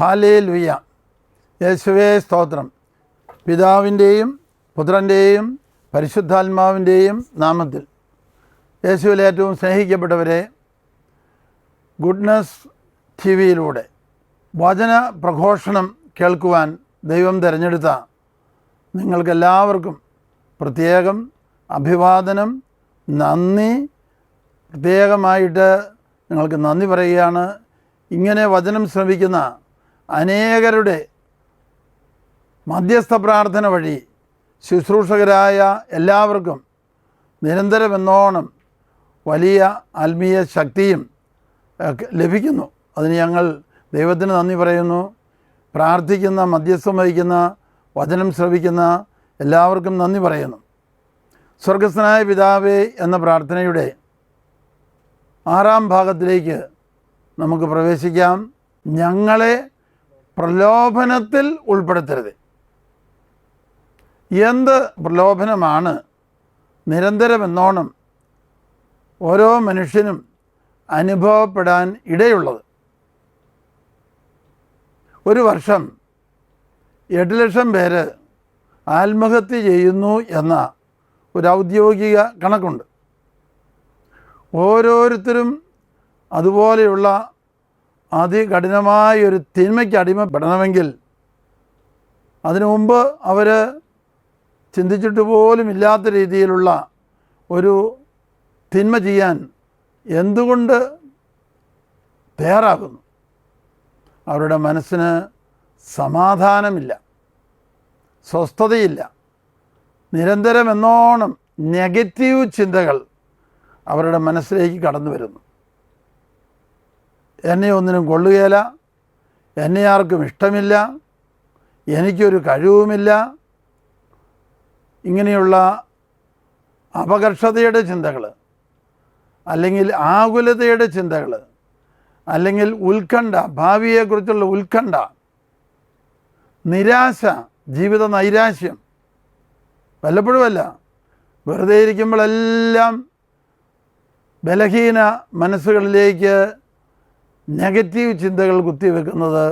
Hallelujah. യേശുവേ സ്തോത്രം. പിതാവിൻ്റെയും പുത്രൻ്റെയും പരിശുദ്ധാത്മാവിൻ്റെയും നാമത്തിൽ. യേശുവിൽ ഏറ്റവും സ്നേഹിക്കപ്പെട്ടവരെ, ഗുഡ്നസ് ടി വിയിലൂടെ വചന പ്രഘോഷണം കേൾക്കുവാൻ ദൈവം തിരഞ്ഞെടുത്ത നിങ്ങൾക്കെല്ലാവർക്കും പ്രത്യേകം അഭിവാദനം, നന്ദി. പ്രത്യേകമായിട്ട് നിങ്ങൾക്ക് നന്ദി പറയുകയാണ്. ഇങ്ങനെ വചനം ശ്രവിക്കുന്ന അനേകരുടെ മധ്യസ്ഥ പ്രാർത്ഥന വഴി ശുശ്രൂഷകരായ എല്ലാവർക്കും നിരന്തരമെന്നോണം വലിയ ആത്മീയ ശക്തിയും ലഭിക്കുന്നു. അതിന് ഞങ്ങൾ ദൈവത്തിന് നന്ദി പറയുന്നു. പ്രാർത്ഥിക്കുന്ന, മധ്യസ്ഥം വഹിക്കുന്ന, വചനം ശ്രവിക്കുന്ന എല്ലാവർക്കും നന്ദി പറയുന്നു. സ്വർഗസ്ഥനായ പിതാവേ എന്ന പ്രാർത്ഥനയുടെ 6ാം ഭാഗത്തിലേക്ക് നമുക്ക് പ്രവേശിക്കാം. ഞങ്ങളെ പ്രലോഭനത്തിൽ ഉൾപ്പെടുത്തരുത്. എന്ത് പ്രലോഭനമാണ് നിരന്തരമെന്നോണം ഓരോ മനുഷ്യനും അനുഭവപ്പെടാൻ ഇടയുള്ളത്? ഒരു വർഷം 8 ലക്ഷം പേര് ആത്മഹത്യ ചെയ്യുന്നു എന്ന ഒരു ഔദ്യോഗിക കണക്കുണ്ട്. ഓരോരുത്തരും അതുപോലെയുള്ള അതികഠിനമായൊരു തിന്മയ്ക്ക് അടിമപ്പെടണമെങ്കിൽ അതിനു മുമ്പ് അവർ ചിന്തിച്ചിട്ട് പോലും ഇല്ലാത്ത രീതിയിലുള്ള ഒരു തിന്മ ചെയ്യാൻ എന്തുകൊണ്ട് തയ്യാറാകുന്നു? അവരുടെ മനസ്സിന് സമാധാനമില്ല, സ്വസ്ഥതയില്ല. നിരന്തരമെന്നോണം നെഗറ്റീവ് ചിന്തകൾ അവരുടെ മനസ്സിലേക്ക് കടന്നു വരുന്നു. എന്നെ ഒന്നിനും കൊള്ളുകയില്ല, എന്നെ ആർക്കും ഇഷ്ടമില്ല, എനിക്കൊരു കഴിവുമില്ല. ഇങ്ങനെയുള്ള അപകർഷതയുടെ ചിന്തകൾ, അല്ലെങ്കിൽ ആകുലതയുടെ ചിന്തകൾ, അല്ലെങ്കിൽ ഉത്കണ്ഠ, ഭാവിയെക്കുറിച്ചുള്ള ഉത്കണ്ഠ, നിരാശ, ജീവിത നൈരാശ്യം, വല്ലപ്പോഴുമല്ല, വെറുതെ ഇരിക്കുമ്പോഴെല്ലാം ബലഹീന മനസ്സുകളിലേക്ക് നെഗറ്റീവ് ചിന്തകൾ കുത്തിവെക്കുന്നത്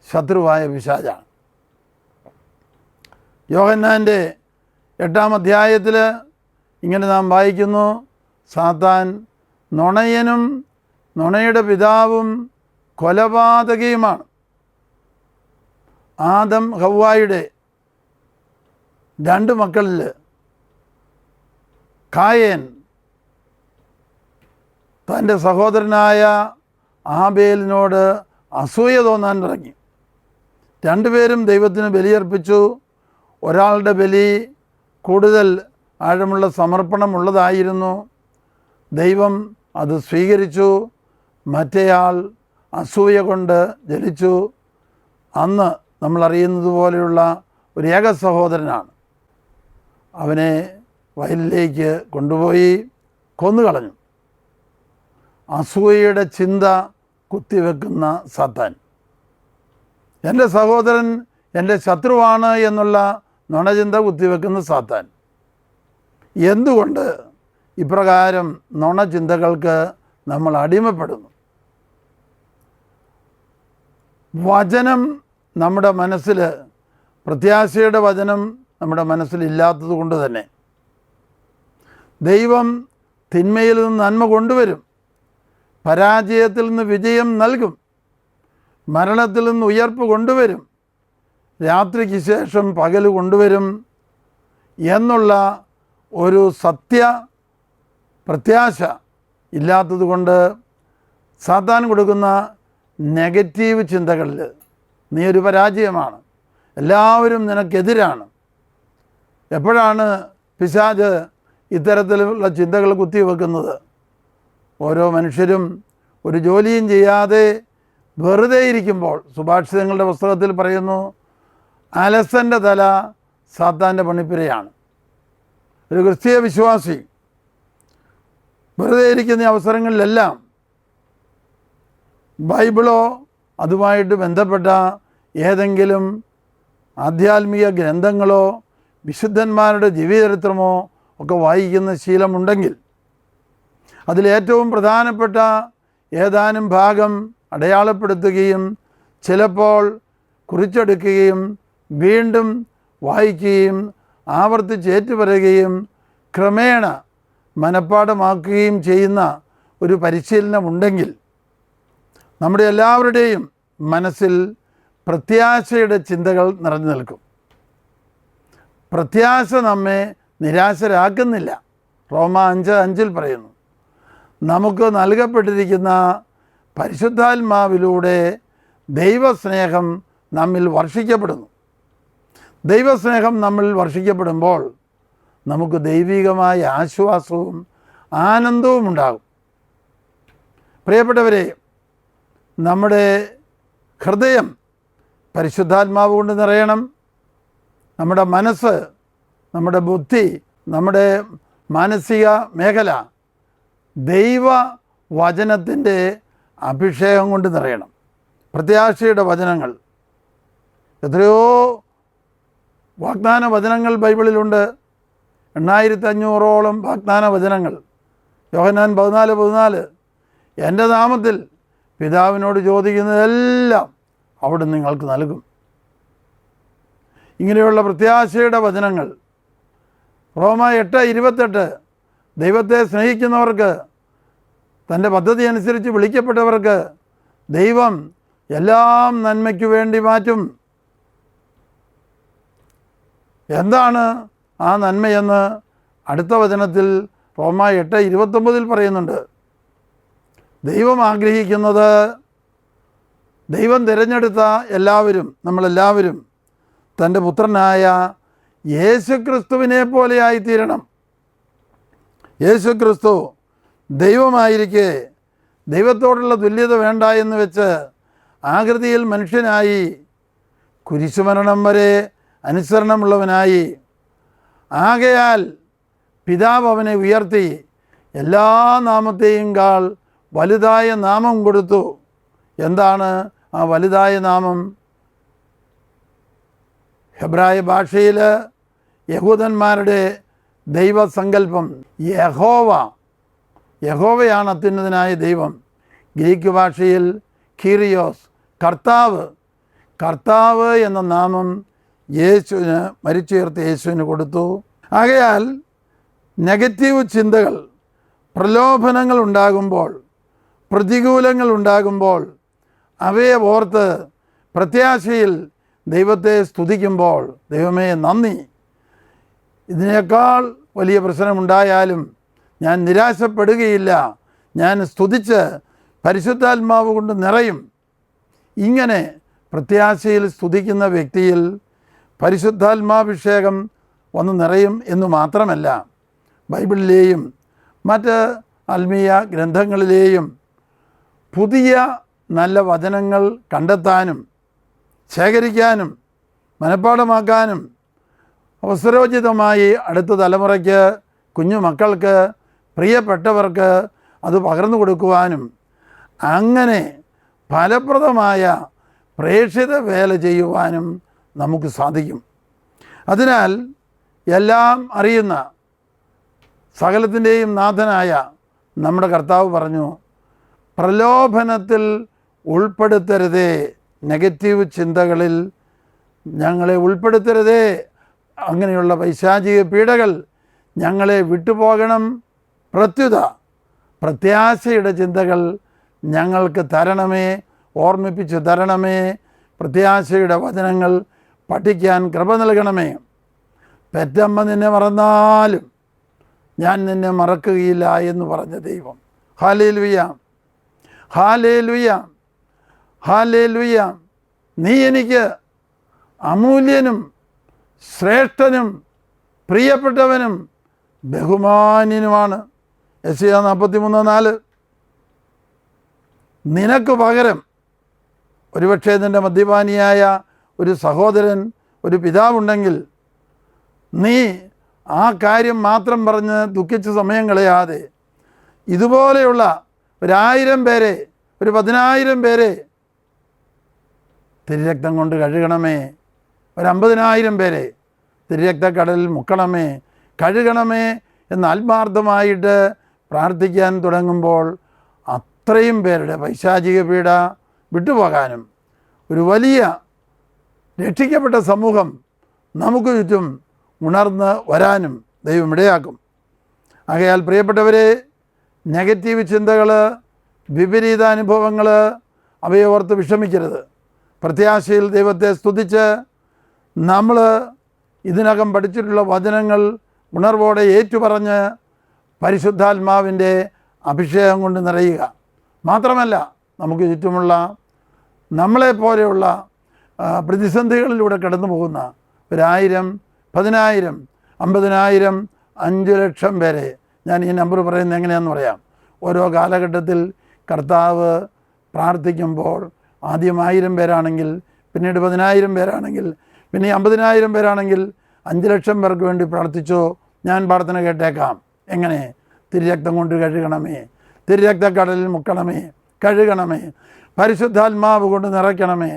ശത്രുവായ പിശാചാണ്. യോഹന്നാൻ്റെ 8-ാം അധ്യായത്തിൽ ഇങ്ങനെ നാം വായിക്കുന്നു: സാത്താൻ നുണയനും നുണയുടെ പിതാവും കൊലപാതകയുമാണ്. ആദം ഹവ്വായുടെ 2 മക്കളിൽ കായേൻ തൻ്റെ സഹോദരനായ ആബേലിനോട് അസൂയ തോന്നാൻ തുടങ്ങി. 2 പേരും ദൈവത്തിന് ബലിയർപ്പിച്ചു. ഒരാളുടെ ബലി കൂടുതൽ ആഴമുള്ള സമർപ്പണമുള്ളതായിരുന്നു. ദൈവം അത് സ്വീകരിച്ചു. മറ്റേയാൾ അസൂയ കൊണ്ട് ജലിച്ചു. അന്ന് നമ്മളറിയുന്നത് പോലെയുള്ള ഒരു ഏക സഹോദരനാണ്. അവനെ വയലിലേക്ക് കൊണ്ടുപോയി കൊന്നുകളഞ്ഞു. അസൂയയുടെ ചിന്ത കുത്തിവെക്കുന്ന സാത്താൻ, എൻ്റെ സഹോദരൻ എൻ്റെ ശത്രുവാണ് എന്നുള്ള നുണചിന്ത കുത്തിവെക്കുന്ന സാത്താൻ. എന്തുകൊണ്ട് ഇപ്രകാരം നുണചിന്തകൾക്ക് നമ്മൾ അടിമപ്പെടുന്നു? വചനം നമ്മുടെ മനസ്സിൽ, പ്രത്യാശയുടെ വചനം നമ്മുടെ മനസ്സിലില്ലാത്തത് കൊണ്ട് തന്നെ ദൈവം തിന്മയിൽ നിന്ന് നന്മ കൊണ്ടുവരും, പരാജയത്തിൽ നിന്ന് വിജയം നൽകും, മരണത്തിൽ നിന്ന് ഉയർപ്പ് കൊണ്ടുവരും, രാത്രിക്ക് ശേഷം പകൽ കൊണ്ടുവരും എന്നുള്ള ഒരു സത്യ പ്രത്യാശ ഇല്ലാത്തത് കൊണ്ട് സാത്താൻ കൊടുക്കുന്ന നെഗറ്റീവ് ചിന്തകളിൽ നീ ഒരു പരാജയമാണ്, എല്ലാവരും നിനക്കെതിരാണ്. എപ്പോഴാണ് പിശാച് ഇത്തരത്തിലുള്ള ചിന്തകൾ കുത്തിവെക്കുന്നത്? ഓരോ മനുഷ്യരും ഒരു ജോലിയും ചെയ്യാതെ വെറുതെ ഇരിക്കുമ്പോൾ, സുഭാഷിതങ്ങളുടെ പുസ്തകത്തിൽ പറയുന്നു, അലസൻ്റെ തല സാത്താൻ്റെ പണിപ്പുരയാണ്. ഒരു ക്രിസ്തീയ വിശ്വാസി വെറുതെ ഇരിക്കുന്ന അവസരങ്ങളിലെല്ലാം ബൈബിളോ അതുമായിട്ട് ബന്ധപ്പെട്ട ഏതെങ്കിലും ആധ്യാത്മിക ഗ്രന്ഥങ്ങളോ വിശുദ്ധന്മാരുടെ ജീവചരിത്രമോ ഒക്കെ വായിക്കുന്ന ശീലമുണ്ടെങ്കിൽ അതിലേറ്റവും പ്രധാനപ്പെട്ട ഏതാനും ഭാഗം അടയാളപ്പെടുത്തുകയും ചിലപ്പോൾ കുറിച്ചെടുക്കുകയും വീണ്ടും വായിക്കുകയും ആവർത്തിച്ച് ഏറ്റുപറയുകയും ക്രമേണ മനഃപ്പാഠമാക്കുകയും ചെയ്യുന്ന ഒരു പരിശീലനമുണ്ടെങ്കിൽ നമ്മുടെ എല്ലാവരുടെയും മനസ്സിൽ പ്രത്യാശയുടെ ചിന്തകൾ നിറഞ്ഞു നിൽക്കും. പ്രത്യാശ നമ്മെ നിരാശരാക്കുന്നില്ല. റോമ 5:5 പറയുന്നു, നമുക്ക് നൽകപ്പെട്ടിരിക്കുന്ന പരിശുദ്ധാത്മാവിലൂടെ ദൈവസ്നേഹം നമ്മിൽ വർഷിക്കപ്പെടുന്നു. ദൈവസ്നേഹം നമ്മിൽ വർഷിക്കപ്പെടുമ്പോൾ നമുക്ക് ദൈവികമായ ആശ്വാസവും ആനന്ദവും ഉണ്ടാകും. പ്രിയപ്പെട്ടവരെ, നമ്മുടെ ഹൃദയം പരിശുദ്ധാത്മാവ് കൊണ്ട് നിറയണം. നമ്മുടെ മനസ്സ്, നമ്മുടെ ബുദ്ധി, നമ്മുടെ മാനസിക മേഖല ദൈവവചനത്തിൻ്റെ അഭിഷേകം കൊണ്ട് നിറയണം. പ്രത്യാശയുടെ വചനങ്ങൾ, എത്രയോ വാഗ്ദാന വചനങ്ങൾ ബൈബിളിലുണ്ട്. 8500ഓളം വാഗ്ദാന വചനങ്ങൾ. യോഹന്നാൻ 14:14 എൻ്റെ നാമത്തിൽ പിതാവിനോട് ചോദിക്കുന്നതെല്ലാം അവിടെ നിങ്ങൾക്ക് നൽകും. ഇങ്ങനെയുള്ള പ്രത്യാശയുടെ വചനങ്ങൾ. റോമ 8:28 ദൈവത്തെ സ്നേഹിക്കുന്നവർക്ക്, തൻ്റെ പദ്ധതി അനുസരിച്ച് വിളിക്കപ്പെട്ടവർക്ക് ദൈവം എല്ലാം നന്മയ്ക്ക് വേണ്ടി മാറ്റും. എന്താണ് ആ നന്മയെന്ന് അടുത്ത വചനത്തിൽ റോമ 8:29 പറയുന്നുണ്ട്. ദൈവം ആഗ്രഹിക്കുന്നത് ദൈവം തിരഞ്ഞെടുത്ത എല്ലാവരും, നമ്മളെല്ലാവരും തൻ്റെ പുത്രനായ യേശുക്രിസ്തുവിനെ പോലെയായിത്തീരണം. യേശുക്രിസ്തു ദൈവമായിരിക്കെ ദൈവത്തോടുള്ള തുല്യത വേണ്ട എന്ന് വെച്ച് ആകൃതിയിൽ മനുഷ്യനായി, കുരിശുമരണം വരെ അനുസരണമുള്ളവനായി. ആകയാൽ പിതാവ് അവനെ ഉയർത്തി എല്ലാ നാമത്തെയും കാൾ വലുതായ നാമം കൊടുത്തു. എന്താണ് ആ വലുതായ നാമം? ഹെബ്രായ ഭാഷയിൽ യഹൂദന്മാരുടെ ദൈവസങ്കല്പം യഹോവയാണ് അത്യുന്നതനായ ദൈവം. ഗ്രീക്ക് ഭാഷയിൽ കീറിയോസ്, കർത്താവ് എന്ന നാമം യേശുവിന്, മരിച്ചുയർത്ത യേശുവിന് കൊടുത്തു. ആകയാൽ നെഗറ്റീവ് ചിന്തകൾ, പ്രലോഭനങ്ങൾ ഉണ്ടാകുമ്പോൾ, പ്രതികൂലങ്ങൾ ഉണ്ടാകുമ്പോൾ അവയെ ഓർത്ത് പ്രത്യാശയിൽ ദൈവത്തെ സ്തുതിക്കുമ്പോൾ, ദൈവമേ നന്ദി, ഇതിനേക്കാൾ വലിയ പ്രശ്നമുണ്ടായാലും ഞാൻ നിരാശപ്പെടുകയില്ല, ഞാൻ സ്തുതിച്ച് പരിശുദ്ധാത്മാവ് കൊണ്ട് നിറയും. ഇങ്ങനെ പ്രത്യാശയിൽ സ്തുതിക്കുന്ന വ്യക്തിയിൽ പരിശുദ്ധാത്മാഭിഷേകം വന്ന് നിറയും എന്ന് മാത്രമല്ല, ബൈബിളിലെയും മറ്റ് ആത്മീയ ഗ്രന്ഥങ്ങളിലെയും പുതിയ നല്ല വചനങ്ങൾ കണ്ടെത്താനും ശേഖരിക്കാനും മനഃപ്പാഠമാക്കാനും അവസരോചിതമായി അടുത്ത തലമുറയ്ക്ക്, കുഞ്ഞു മക്കൾക്ക്, പ്രിയപ്പെട്ടവർക്ക് അത് പകർന്നു കൊടുക്കുവാനും അങ്ങനെ ഫലപ്രദമായ പ്രേക്ഷിത വേല ചെയ്യുവാനും നമുക്ക് സാധിക്കും. അതിനാൽ എല്ലാം അറിയുന്ന സകലത്തിൻ്റെയും നാഥനായ നമ്മുടെ കർത്താവ് പറഞ്ഞു, പ്രലോഭനത്തിൽ ഉൾപ്പെടുത്തരുതേ, നെഗറ്റീവ് ചിന്തകളിൽ ഞങ്ങളെ ഉൾപ്പെടുത്തരുതേ, അങ്ങനെയുള്ള പൈശാചിക പീഡകൾ ഞങ്ങളെ വിട്ടുപോകണം. പ്രത്യുത പ്രത്യാശയുടെ ചിന്തകൾ ഞങ്ങൾക്ക് തരണമേ, ഓർമ്മിപ്പിച്ച് തരണമേ. പ്രത്യാശയുടെ വചനങ്ങൾ പഠിക്കാൻ കൃപ നൽകണമേ. പെറ്റമ്മ നിന്നെ മറന്നാലും ഞാൻ നിന്നെ മറക്കുകയില്ല എന്ന് പറഞ്ഞ ദൈവം. Hallelujah, hallelujah, hallelujah. നീ എനിക്ക് അമൂല്യനും ശ്രേഷ്ഠനും പ്രിയപ്പെട്ടവനും ബഹുമാന്യനുമാണ്. യെശയ്യാ 43:4. നിനക്ക് പകരം ഒരുപക്ഷെ നിൻ്റെ മദ്യപാനിയായ ഒരു സഹോദരൻ, ഒരു പിതാവുണ്ടെങ്കിൽ നീ ആ കാര്യം മാത്രം പറഞ്ഞ് ദുഃഖിച്ച് സമയം കളയാതെ ഇതുപോലെയുള്ള 1000 പേരെ, 10,000 പേരെ തിരുരക്തം കൊണ്ട് കഴുകണമേ, 50,000 പേരെ തിരുരക്തക്കടലിൽ മുക്കണമേ, കഴുകണമേ എന്ന് ആത്മാർത്ഥമായിട്ട് പ്രാർത്ഥിക്കാൻ തുടങ്ങുമ്പോൾ അത്രയും പേരുടെ പൈശാചിക പീഡ വിട്ടുപോകാനും ഒരു വലിയ രക്ഷിക്കപ്പെട്ട സമൂഹം നമുക്ക് ചുറ്റും ഉണർന്ന് വരാനും ദൈവം ഇടയാക്കും. ആകയാൽ പ്രിയപ്പെട്ടവരെ, നെഗറ്റീവ് ചിന്തകൾ, വിപരീതാനുഭവങ്ങൾ, അവയെ ഓർത്ത് വിഷമിക്കരുത്. പ്രത്യാശയിൽ ദൈവത്തെ സ്തുതിച്ച് നമ്മൾ ഇതിനകം പഠിച്ചിട്ടുള്ള വചനങ്ങൾ ഉണർവോടെ ഏറ്റുപറഞ്ഞ് പരിശുദ്ധാത്മാവിൻ്റെ അഭിഷേകം കൊണ്ട് നിറയുക. മാത്രമല്ല, നമുക്ക് ചുറ്റുമുള്ള നമ്മളെപ്പോലെയുള്ള പ്രതിസന്ധികളിലൂടെ കടന്നു പോകുന്ന 1000, 10,000, 50,000, 5,00,000 പേരെ, ഞാൻ ഈ നമ്പർ പറയുന്നത് എങ്ങനെയാണെന്ന് പറയാം. ഓരോ കാലഘട്ടത്തിൽ കർത്താവ് പ്രാർത്ഥിക്കുമ്പോൾ ആദ്യം 1000 പേരാണെങ്കിൽ, പിന്നീട് 10,000 പേരാണെങ്കിൽ, പിന്നെ 50,000 പേരാണെങ്കിൽ 5,00,000 പേർക്ക് വേണ്ടി പ്രാർത്ഥിച്ചോ, ഞാൻ പ്രാർത്ഥന കേട്ടേക്കാം. എങ്ങനെ? തിരുരക്തം കൊണ്ട് കഴുകണമേ, തിരുരക്തക്കടലിൽ മുക്കണമേ, കഴുകണമേ, പരിശുദ്ധാത്മാവ് കൊണ്ട് നിറയ്ക്കണമേ,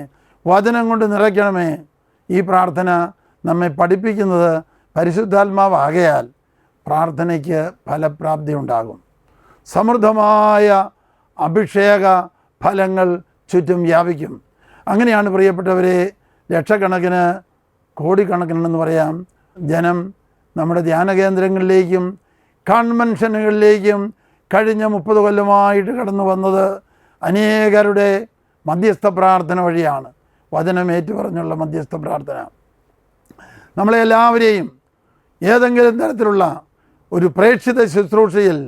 വചനം കൊണ്ട് നിറയ്ക്കണമേ. ഈ പ്രാർത്ഥന നമ്മെ പഠിപ്പിക്കുന്നത് പരിശുദ്ധാത്മാവാകയാൽ പ്രാർത്ഥനയ്ക്ക് ഫലപ്രാപ്തി ഉണ്ടാകും. സമൃദ്ധമായ അഭിഷേക ഫലങ്ങൾ ചുറ്റും വ്യാപിക്കും. അങ്ങനെയാണ് പ്രിയപ്പെട്ടവരെ, ലക്ഷക്കണക്കിന്, കോടിക്കണക്കിനെന്ന് പറയാം, ജനം നമ്മുടെ ധ്യാന കേന്ദ്രങ്ങളിലേക്കും കൺവെൻഷനുകളിലേക്കും കഴിഞ്ഞ 30 കൊല്ലമായിട്ട് കടന്നു വന്നത് അനേകരുടെ മധ്യസ്ഥ പ്രാർത്ഥന വഴിയാണ്. വചനം ഏറ്റുപറഞ്ഞുള്ള മധ്യസ്ഥ പ്രാർത്ഥന നമ്മളെല്ലാവരെയും ഏതെങ്കിലും തരത്തിലുള്ള ഒരു പ്രേക്ഷിത ശുശ്രൂഷയിൽ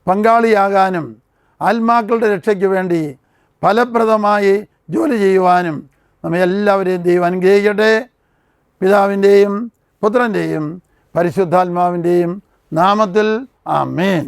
പങ്കാളിയാകാനും ആത്മാക്കളുടെ രക്ഷയ്ക്ക് വേണ്ടി ഫലപ്രദമായി ജോലി ചെയ്യുവാനും നമ്മെ എല്ലാവരെയും ദൈവം അനുഗ്രഹിക്കട്ടെ. പിതാവിൻ്റെയും പുത്രൻ്റെയും പരിശുദ്ധാത്മാവിൻ്റെയും നാമത്തിൽ ആമേൻ.